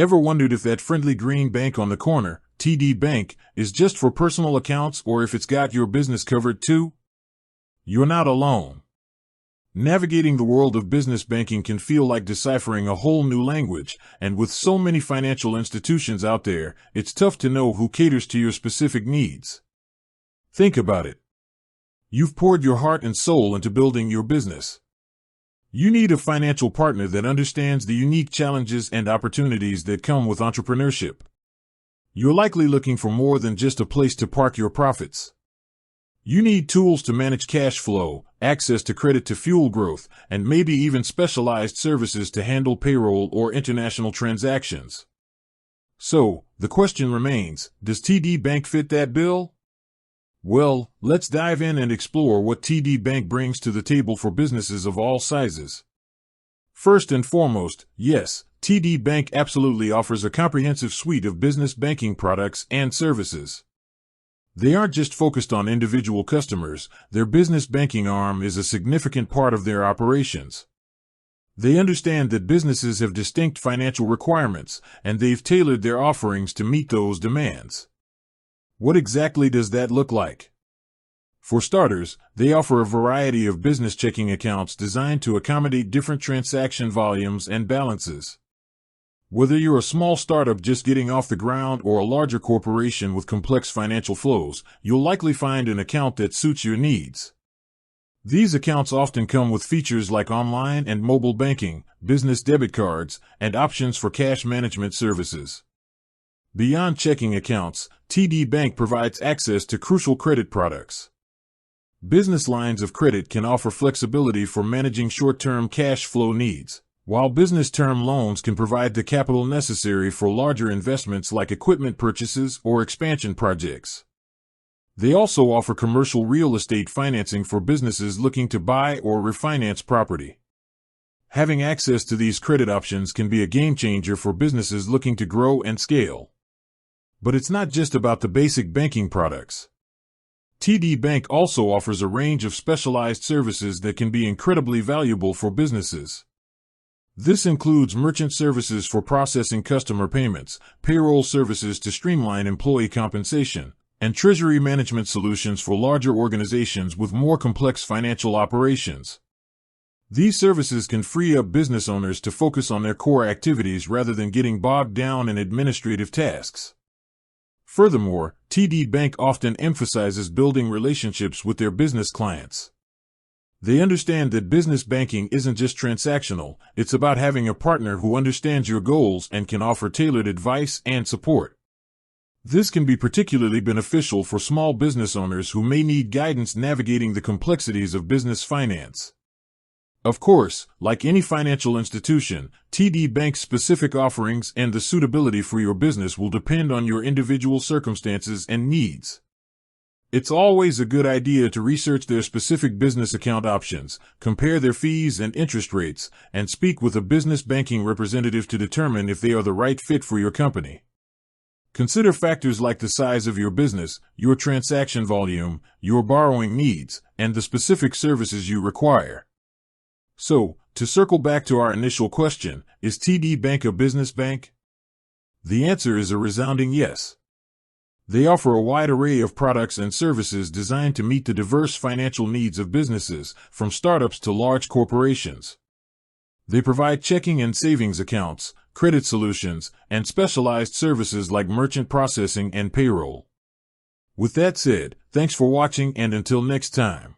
Ever wondered if that friendly green bank on the corner, TD Bank, is just for personal accounts or if it's got your business covered too? You're not alone. Navigating the world of business banking can feel like deciphering a whole new language, and with so many financial institutions out there, it's tough to know who caters to your specific needs. Think about it. You've poured your heart and soul into building your business. You need a financial partner that understands the unique challenges and opportunities that come with entrepreneurship. You're likely looking for more than just a place to park your profits. You need tools to manage cash flow, access to credit to fuel growth, and maybe even specialized services to handle payroll or international transactions. So, the question remains, does TD Bank fit that bill? Well, let's dive in and explore what TD Bank brings to the table for businesses of all sizes. First and foremost, yes, TD Bank absolutely offers a comprehensive suite of business banking products and services. They aren't just focused on individual customers, their business banking arm is a significant part of their operations. They understand that businesses have distinct financial requirements, and they've tailored their offerings to meet those demands. What exactly does that look like? For starters, they offer a variety of business checking accounts designed to accommodate different transaction volumes and balances. Whether you're a small startup just getting off the ground or a larger corporation with complex financial flows, you'll likely find an account that suits your needs. These accounts often come with features like online and mobile banking, business debit cards, and options for cash management services. Beyond checking accounts, TD Bank provides access to crucial credit products. Business lines of credit can offer flexibility for managing short-term cash flow needs, while business term loans can provide the capital necessary for larger investments like equipment purchases or expansion projects. They also offer commercial real estate financing for businesses looking to buy or refinance property. Having access to these credit options can be a game changer for businesses looking to grow and scale. But it's not just about the basic banking products. TD Bank also offers a range of specialized services that can be incredibly valuable for businesses. This includes merchant services for processing customer payments, payroll services to streamline employee compensation, and treasury management solutions for larger organizations with more complex financial operations. These services can free up business owners to focus on their core activities rather than getting bogged down in administrative tasks. Furthermore, TD Bank often emphasizes building relationships with their business clients. They understand that business banking isn't just transactional, it's about having a partner who understands your goals and can offer tailored advice and support. This can be particularly beneficial for small business owners who may need guidance navigating the complexities of business finance. Of course, like any financial institution, TD Bank's specific offerings and the suitability for your business will depend on your individual circumstances and needs. It's always a good idea to research their specific business account options, compare their fees and interest rates, and speak with a business banking representative to determine if they are the right fit for your company. Consider factors like the size of your business, your transaction volume, your borrowing needs, and the specific services you require. So, to circle back to our initial question, is TD Bank a business bank? The answer is a resounding yes. They offer a wide array of products and services designed to meet the diverse financial needs of businesses, from startups to large corporations. They provide checking and savings accounts, credit solutions, and specialized services like merchant processing and payroll. With that said, thanks for watching and until next time.